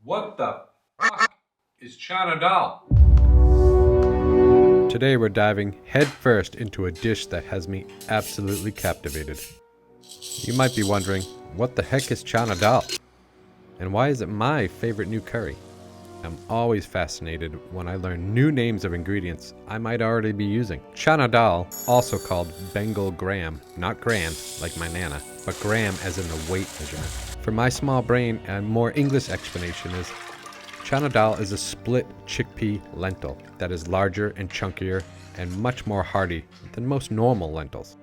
What the fuck is Chana dahl? Today we're diving headfirst into a dish that has me absolutely captivated. You might be wondering, what the heck is Chana dahl? And why is it my favorite new curry? I'm always fascinated when I learn new names of ingredients I might already be using. Chana dahl, also called Bengal gram, not gram like my nana, but gram as in the weight measurement. For my small brain, a more English explanation is Chana dahl is a split chickpea lentil that is larger and chunkier and much more hearty than most normal lentils.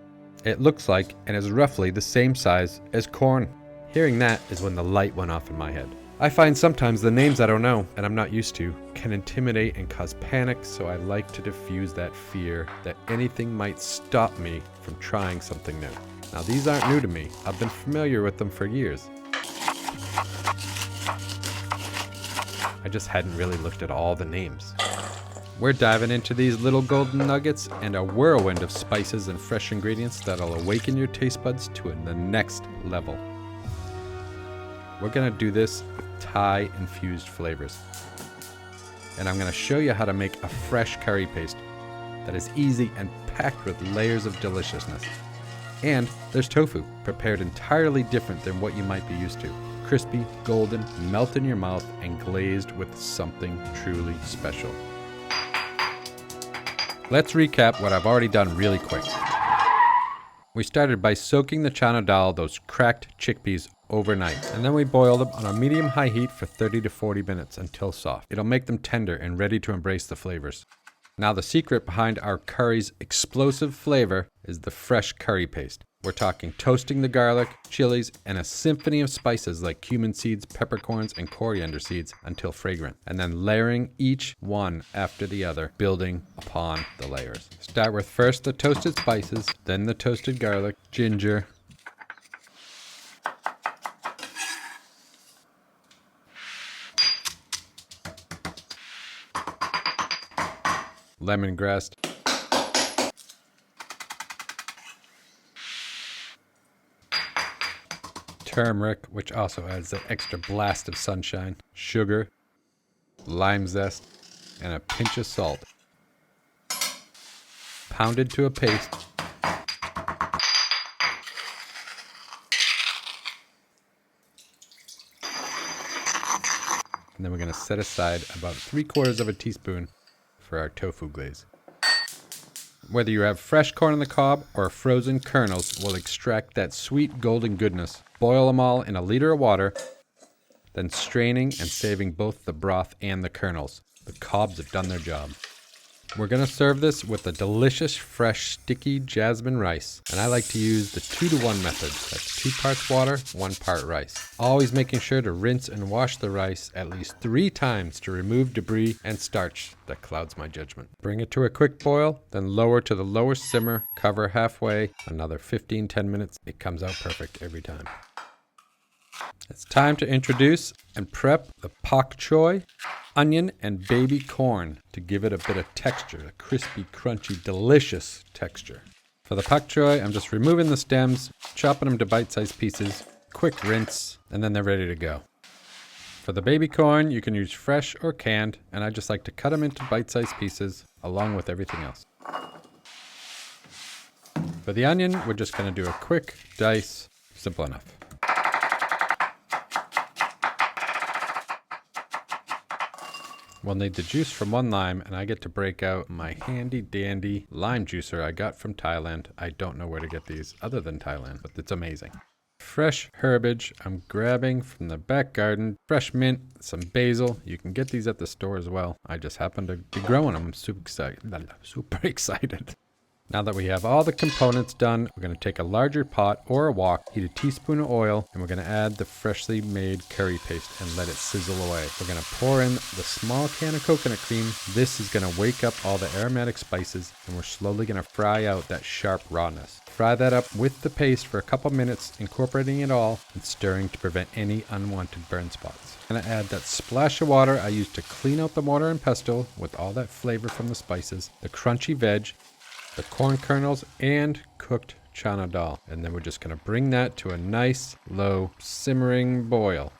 It looks like and is roughly the same size as corn. Hearing that is when the light went off in my head. I find sometimes the names I don't know and I'm not used to can intimidate and cause panic, so I like to diffuse that fear that anything might stop me from trying something new. Now these aren't new to me. I've been familiar with them for years. I just hadn't really looked at all the names. We're diving into these little golden nuggets and a whirlwind of spices and fresh ingredients that'll awaken your taste buds to the next level. We're gonna do this with Thai infused flavors. And I'm gonna show you how to make a fresh curry paste that is easy and packed with layers of deliciousness. And there's tofu, prepared entirely different than what you might be used to. Crispy, golden, melt in your mouth, and glazed with something truly special. Let's recap what I've already done really quick. We started by soaking the chana dahl, those cracked chickpeas, overnight, and then we boil them on a medium-high heat for 30 to 40 minutes until soft. It'll make them tender and ready to embrace the flavors. Now the secret behind our curry's explosive flavor is the fresh curry paste. We're talking toasting the garlic, chilies, and a symphony of spices like cumin seeds, peppercorns, and coriander seeds until fragrant, and then layering each one after the other, building upon the layers. Start with first the toasted spices, then the toasted garlic, ginger, lemongrass, turmeric, which also adds that extra blast of sunshine, sugar, lime zest, and a pinch of salt. Pounded to a paste. And then we're going to set aside about 3/4 of a teaspoon for our tofu glaze. Whether you have fresh corn on the cob or frozen kernels will extract that sweet golden goodness. Boil them all in a liter of water, then straining and saving both the broth and the kernels. The cobs have done their job. We're going to serve this with a delicious, fresh, sticky jasmine rice. And I like to use the 2-to-1 method. That's 2 parts water, 1 part rice. Always making sure to rinse and wash the rice at least 3 times to remove debris and starch that clouds my judgment. Bring it to a quick boil, then lower to the lowest simmer, cover halfway, another 15-10 minutes. It comes out perfect every time. It's time to introduce and prep the pak choi, onion, and baby corn to give it a bit of texture, a crispy, crunchy, delicious texture. For the pak choi, I'm just removing the stems, chopping them to bite-sized pieces, quick rinse, and then they're ready to go. For the baby corn, you can use fresh or canned, and I just like to cut them into bite-sized pieces along with everything else. For the onion, we're just going to do a quick dice, simple enough. We'll need the juice from 1 lime, and I get to break out my handy dandy lime juicer I got from Thailand. I don't know where to get these other than Thailand, but it's amazing. Fresh herbage I'm grabbing from the back garden. Fresh mint, some basil. You can get these at the store as well. I just happen to be growing them. I'm super excited. Now that we have all the components done, we're going to take a larger pot or a wok, heat a teaspoon of oil, and we're going to add the freshly made curry paste and let it sizzle away. We're going to pour in the small can of coconut cream. This is going to wake up all the aromatic spices, and we're slowly going to fry out that sharp rawness. Fry that up with the paste for a couple minutes, incorporating it all and stirring to prevent any unwanted burn spots. I'm going to add that splash of water I used to clean out the mortar and pestle with all that flavor from the spices, the crunchy veg, the corn kernels, and cooked chana dahl. And then we're just going to bring that to a nice, low, simmering boil.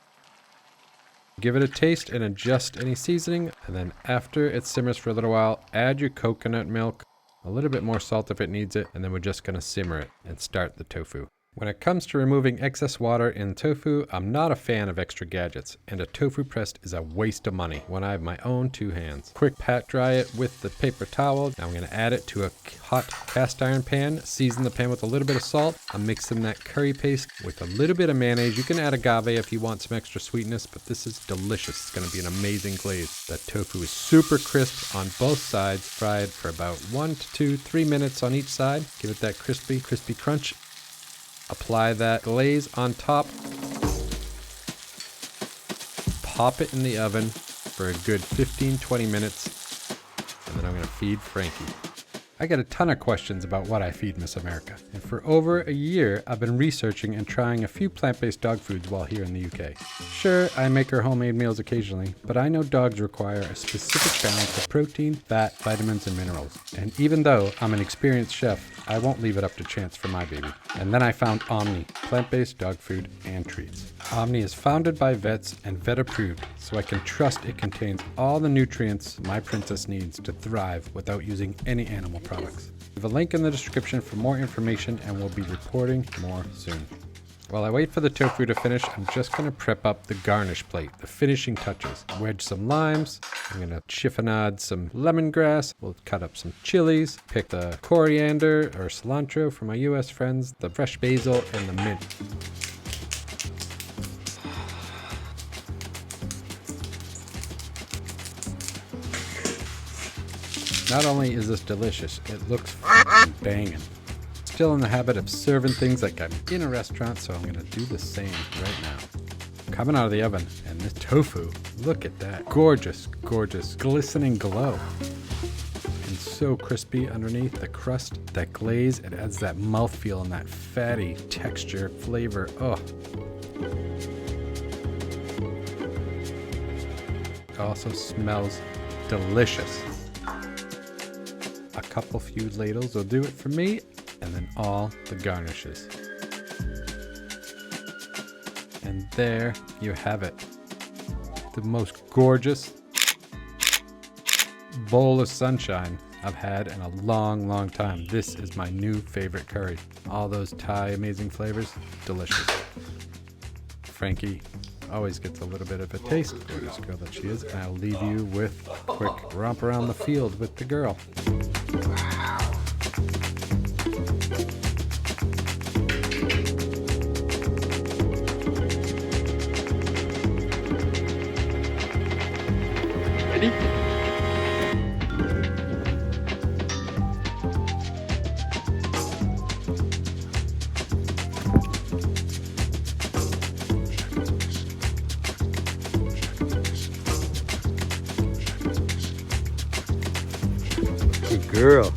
Give it a taste and adjust any seasoning, and then after it simmers for a little while, add your coconut milk, a little bit more salt if it needs it, and then we're just gonna simmer it and start the tofu. When it comes to removing excess water in tofu, I'm not a fan of extra gadgets, and a tofu press is a waste of money when I have my own 2 hands. Quick pat dry it with the paper towel. Now I'm going to add it to a hot cast iron pan, season the pan with a little bit of salt. I'm mixing that curry paste with a little bit of mayonnaise. You can add agave if you want some extra sweetness, but this is delicious. It's going to be an amazing glaze. That tofu is super crisp on both sides, fried for about 1 to 2, 3 minutes on each side. Give it that crispy crunch. Apply that glaze on top. Pop it in the oven for a good 15-20 minutes. And then I'm going to feed Frankie. I get a ton of questions about what I feed Miss America. And for over a year, I've been researching and trying a few plant-based dog foods while here in the UK. Sure, I make her homemade meals occasionally, but I know dogs require a specific balance of protein, fat, vitamins, and minerals. And even though I'm an experienced chef, I won't leave it up to chance for my baby. And then I found Omni, plant-based dog food and treats. Omni is founded by vets and vet approved, so I can trust it contains all the nutrients my princess needs to thrive without using any animal products. Leave a link in the description for more information, and we'll be reporting more soon. While I wait for the tofu to finish, I'm just going to prep up the garnish plate, the finishing touches. Wedge some limes. I'm going to chiffonade some lemongrass. We'll cut up some chilies. Pick the coriander or cilantro for my US friends, the fresh basil, and the mint. Not only is this delicious, it looks f***ing banging. Still in the habit of serving things like I'm in a restaurant, so I'm gonna do the same right now. Coming out of the oven, and this tofu, look at that. Gorgeous, gorgeous, glistening glow. And so crispy underneath the crust, that glaze, it adds that mouthfeel and that fatty texture, flavor, oh. It also smells delicious. A couple few ladles will do it for me, and then all the garnishes. And there you have it. The most gorgeous bowl of sunshine I've had in a long, long time. This is my new favorite curry. All those Thai amazing flavors, delicious. Frankie always gets a little bit of a taste, gorgeous girl that she is, and I'll leave you with a quick romp around the field with the girl. Ready? Good girl.